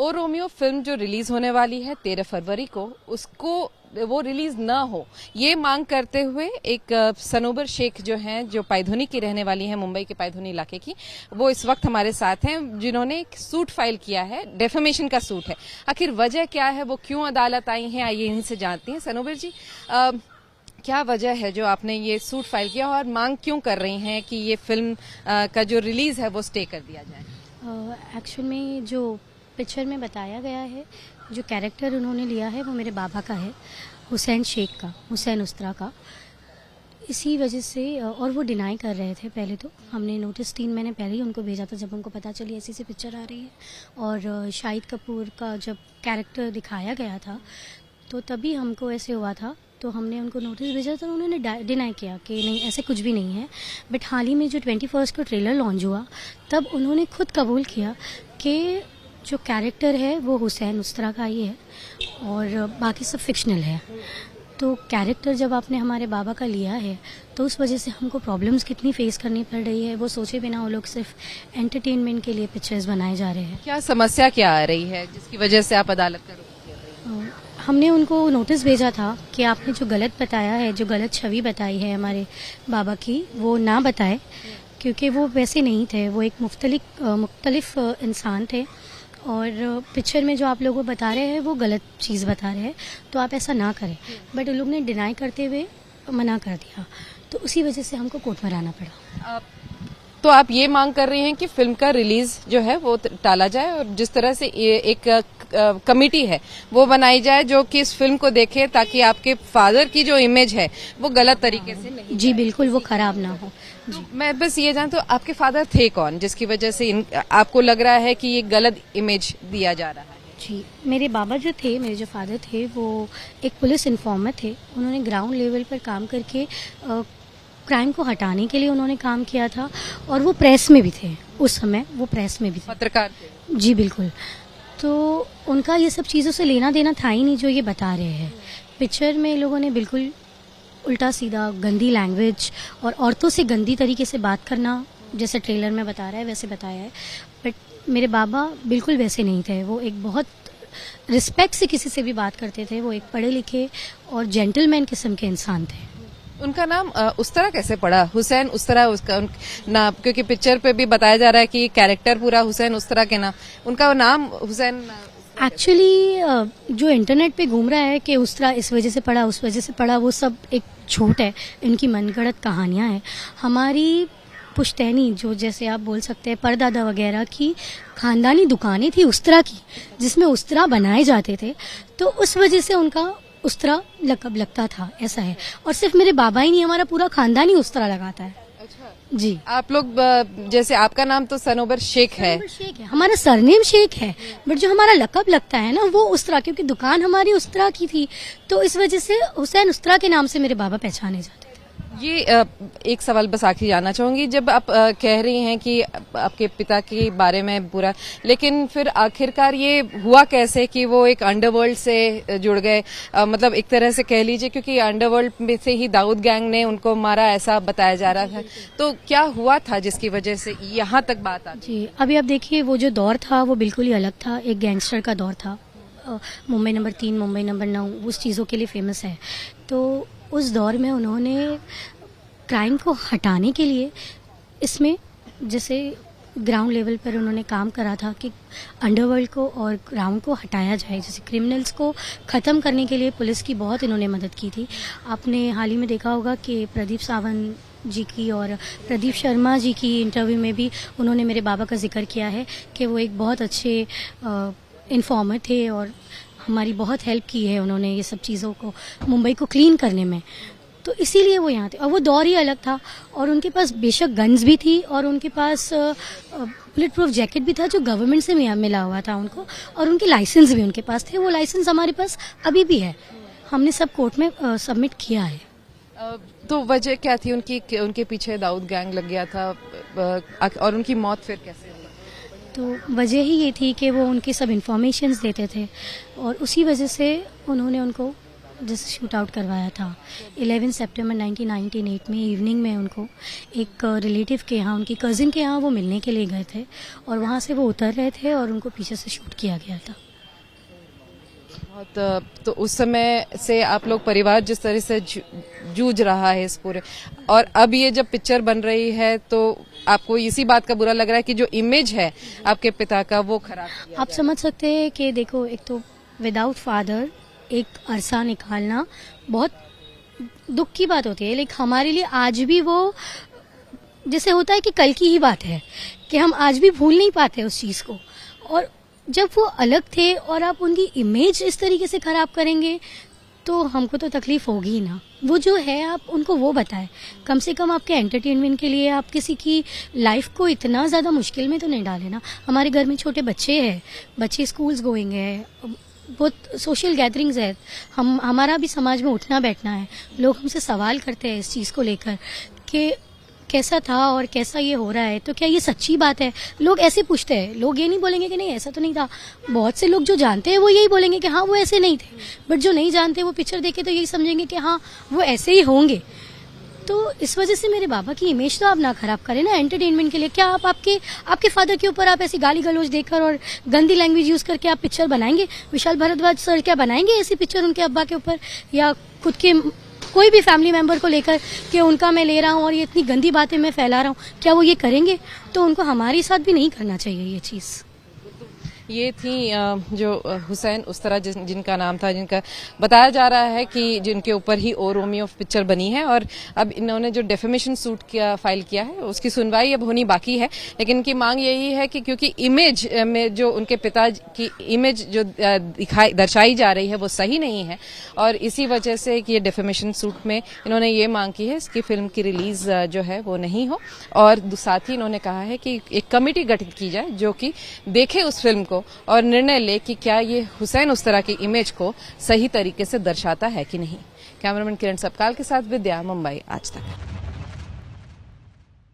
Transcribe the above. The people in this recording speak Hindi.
ओ रोमियो फिल्म जो रिलीज होने वाली है 13 फरवरी को, उसको वो रिलीज ना हो ये मांग करते हुए एक सनोबर शेख जो हैं, जो पायधुनी की रहने वाली हैं, मुंबई के पायधुनी इलाके की, वो इस वक्त हमारे साथ हैं, जिन्होंने एक सूट फाइल किया है, डेफेमेशन का सूट है। आखिर वजह क्या है, वो क्यों अदालत आई हैं, आइए इनसे जानते हैं। सनोबर जी, क्या वजह है जो आपने ये सूट फाइल किया और मांग क्यों कर रही हैं कि ये फिल्म का जो रिलीज है वो स्टे कर दिया जाए? एक्चुअल में जो पिक्चर में बताया गया है, जो कैरेक्टर उन्होंने लिया है वो मेरे बाबा का है, हुसैन शेख का, हुसैन उस्तरा का। इसी वजह से और वो डिनाई कर रहे थे। पहले तो हमने नोटिस 3 महीने पहले ही उनको भेजा था, जब उनको पता चली ऐसी सी पिक्चर आ रही है। और शाहिद कपूर का जब कैरेक्टर दिखाया गया था तो तभी हमको ऐसे हुआ था, तो हमने उनको नोटिस भेजा तो उन्होंने डिनाई किया कि नहीं, ऐसे कुछ भी नहीं है। बट हाल ही में जो 21 को ट्रेलर लॉन्च हुआ, तब उन्होंने खुद कबूल किया कि जो कैरेक्टर है वो हुसैन उस्तरा का ही है और बाकी सब फिक्शनल है। तो कैरेक्टर जब आपने हमारे बाबा का लिया है तो उस वजह से हमको प्रॉब्लम्स कितनी फेस करनी पड़ रही है, वो सोचे बिना वो लोग सिर्फ एंटरटेनमेंट के लिए पिक्चर्स बनाए जा रहे हैं। क्या समस्या क्या आ रही है जिसकी वजह से आप अदालत का रुख कर रही हैं? हमने उनको नोटिस भेजा था कि आपने जो गलत बताया है, जो गलत छवि बताई है हमारे बाबा की, वो ना बताए, क्योंकि वो वैसे नहीं थे। वो एक मुख्तलिफ इंसान थे और पिक्चर में जो आप लोगों को बता रहे हैं वो गलत चीज़ बता रहे हैं, तो आप ऐसा ना करें। बट उन लोग ने डिनाई करते हुए मना कर दिया, तो उसी वजह से हमको कोर्ट में रहना पड़ा। तो आप ये मांग कर रही हैं कि फिल्म का रिलीज जो है वो टाला जाए और जिस तरह से एक कमेटी है वो बनाई जाए जो कि इस फिल्म को देखे, ताकि आपके फादर की जो इमेज है वो गलत तरीके से नहीं। जी बिल्कुल, वो खराब ना हो। तो मैं बस ये जानती हूँ, आपके फादर थे कौन जिसकी वजह से आपको लग रहा है कि ये गलत इमेज दिया जा रहा है? जी, मेरे बाबा जो थे, मेरे जो फादर थे, वो एक पुलिस इन्फॉर्मर थे। उन्होंने ग्राउंड लेवल पर काम करके क्राइम को हटाने के लिए उन्होंने काम किया था और वो प्रेस में भी थे। उस समय वो प्रेस में भी थे, पत्रकार थे। जी बिल्कुल। तो उनका ये सब चीज़ों से लेना देना था ही नहीं जो ये बता रहे हैं। पिक्चर में लोगों ने बिल्कुल उल्टा सीधा गंदी लैंग्वेज और औरतों से गंदी तरीके से बात करना, जैसे ट्रेलर में बता रहा है वैसे बताया है। बट मेरे बाबा बिल्कुल वैसे नहीं थे। वो एक बहुत रिस्पेक्ट से किसी से भी बात करते थे। वो एक पढ़े लिखे और जेंटलमैन किस्म के इंसान थे। उनका नाम उस्तरा कैसे पड़ा, हुसैन उस्तरा उसका नाम? क्योंकि पिक्चर पे भी बताया जा रहा है कि कैरेक्टर पूरा हुसैन उस्तरा के नाम, उनका नाम हुसैन। एक्चुअली जो इंटरनेट पे घूम रहा है कि उस्तरा इस वजह से पड़ा, उस वजह से पड़ा, वो सब एक झूठ है। इनकी मनगढ़ंत कहानियां हैं। हमारी पुश्तैनी, जो जैसे आप बोल सकते हैं परदादा वगैरह की खानदानी दुकानें थी उस्तरा की, जिसमें उस्तरा बनाए जाते थे, तो उस वजह से उनका उस्तरा लकब लगता था, ऐसा है। और सिर्फ मेरे बाबा ही नहीं, हमारा पूरा खानदान ही उस्तरा लगाता है। अच्छा जी। आप लोग जैसे आपका नाम तो सनोबर शेख है, हमारा सरनेम शेख है, बट जो हमारा लकब लगता है ना वो उस्तरा, क्योंकि दुकान हमारी उस्तरा की थी, तो इस वजह से हुसैन उस्तरा के नाम से मेरे बाबा पहचाने जाते थे। ये एक सवाल बस आखिरी जानना चाहूंगी, जब आप कह रही हैं कि आपके पिता के बारे में पूरा, लेकिन फिर आखिरकार ये हुआ कैसे कि वो एक अंडरवर्ल्ड से जुड़ गए? मतलब एक तरह से कह लीजिए, क्योंकि अंडरवर्ल्ड में से ही दाऊद गैंग ने उनको मारा, ऐसा बताया जा रहा था। तो क्या हुआ था जिसकी वजह से यहाँ तक बात आती? जी, अभी आप देखिए, वो जो दौर था वो बिल्कुल ही अलग था। एक गैंगस्टर का दौर था। मुंबई नंबर 3, मुंबई नंबर 9 उस चीज़ों के लिए फेमस है। तो उस दौर में उन्होंने क्राइम को हटाने के लिए इसमें जैसे ग्राउंड लेवल पर उन्होंने काम करा था कि अंडरवर्ल्ड को और ग्राउंड को हटाया जाए। जैसे क्रिमिनल्स को ख़त्म करने के लिए पुलिस की बहुत इन्होंने मदद की थी। आपने हाल ही में देखा होगा कि प्रदीप सावंत जी की और प्रदीप शर्मा जी की इंटरव्यू में भी उन्होंने मेरे बाबा का जिक्र किया है कि वो एक बहुत अच्छे इन्फॉर्मर थे और हमारी बहुत हेल्प की है उन्होंने ये सब चीज़ों को, मुंबई को क्लीन करने में। तो इसीलिए वो यहाँ थे। और वो दौर ही अलग था और उनके पास बेशक गन्स भी थी और उनके पास बुलेट प्रूफ जैकेट भी था जो गवर्नमेंट से मिला हुआ था उनको, और उनके लाइसेंस भी उनके पास थे। वो लाइसेंस हमारे पास अभी भी है, हमने सब कोर्ट में सबमिट किया है। तो वजह क्या थी उनके पीछे दाऊद गैंग लग गया था और उनकी मौत फिर कैसे हुई? तो वजह ही ये थी कि वो उनकी सब इंफॉर्मेशंस देते थे और उसी वजह से उन्होंने उनको जैसे शूट आउट करवाया था 11 सितंबर 1998 में इवनिंग में उनको एक रिलेटिव के यहाँ, उनकी कज़िन के यहाँ वो मिलने के लिए गए थे और वहाँ से वो उतर रहे थे और उनको पीछे से शूट किया गया था। बहुत तो उस समय से आप लोग परिवार जिस तरह से जूझ रहा है इस पूरे, और अब ये जब पिक्चर बन रही है तो आपको इसी बात का बुरा लग रहा है कि जो इमेज है आपके पिता का वो खराब किया आप समझ सकते हैं कि देखो, एक तो विदाउट फादर एक अरसा निकालना बहुत दुख की बात होती है। लेकिन हमारे लिए आज भी वो जैसे होता है कि कल की ही बात है, कि हम आज भी भूल नहीं पाते उस चीज़ को। और जब वो अलग थे और आप उनकी इमेज इस तरीके से खराब करेंगे तो हमको तो तकलीफ होगी ही ना। वो जो है आप उनको वो बताएं, कम से कम आपके एंटरटेनमेंट के लिए आप किसी की लाइफ को इतना ज़्यादा मुश्किल में तो नहीं डालें ना। हमारे घर में छोटे बच्चे हैं, बच्चे स्कूल्स गोइंग है, बहुत सोशल गैदरिंग्स है, हमारा भी समाज में उठना बैठना है। लोग हमसे सवाल करते हैं इस चीज़ को लेकर कि कैसा था और कैसा ये हो रहा है, तो क्या ये सच्ची बात है। लोग ऐसे पूछते हैं, लोग ये नहीं बोलेंगे कि नहीं ऐसा तो नहीं था। बहुत से लोग जो जानते हैं वो यही बोलेंगे कि हाँ वो ऐसे नहीं थे, बट जो नहीं जानते वो पिक्चर देखे तो यही समझेंगे कि हाँ वो ऐसे ही होंगे। तो इस वजह से मेरे बाबा की इमेज तो आप ना खराब करें ना एंटरटेनमेंट के लिए। क्या आप आपके फादर के ऊपर आप ऐसी गाली गलौज देकर और गंदी लैंग्वेज यूज करके आप पिक्चर बनाएंगे? विशाल भारद्वाज सर क्या बनाएंगे ऐसी पिक्चर उनके अब्बा के ऊपर या खुद के कोई भी फैमिली मेंबर को लेकर कि उनका मैं ले रहा हूँ और ये इतनी गंदी बातें मैं फैला रहा हूँ? क्या वो ये करेंगे? तो उनको हमारे साथ भी नहीं करना चाहिए ये चीज़। ये थी जो हुसैन उस्तरा जिनका नाम था, जिनका बताया जा रहा है कि जिनके ऊपर ही ओ रोमियो पिक्चर बनी है, और अब इन्होंने जो डेफेमेशन सूट फाइल किया है उसकी सुनवाई अब होनी बाकी है। लेकिन इनकी मांग यही है कि क्योंकि इमेज में जो उनके पिता की इमेज जो दर्शाई जा रही है वो सही नहीं है, और इसी वजह से कि ये डेफेमेशन सूट में इन्होंने ये मांग की है इसकी फिल्म की रिलीज जो है वो नहीं हो। और साथ ही इन्होंने कहा है कि एक कमेटी गठित की जाए जो कि देखे उस फिल्म को और निर्णय ले कि क्या ये हुसैन उस तरह की इमेज को सही तरीके से दर्शाता है कि नहीं। कैमरामैन किरण सपकाल के साथ विद्या, मुंबई आज तक।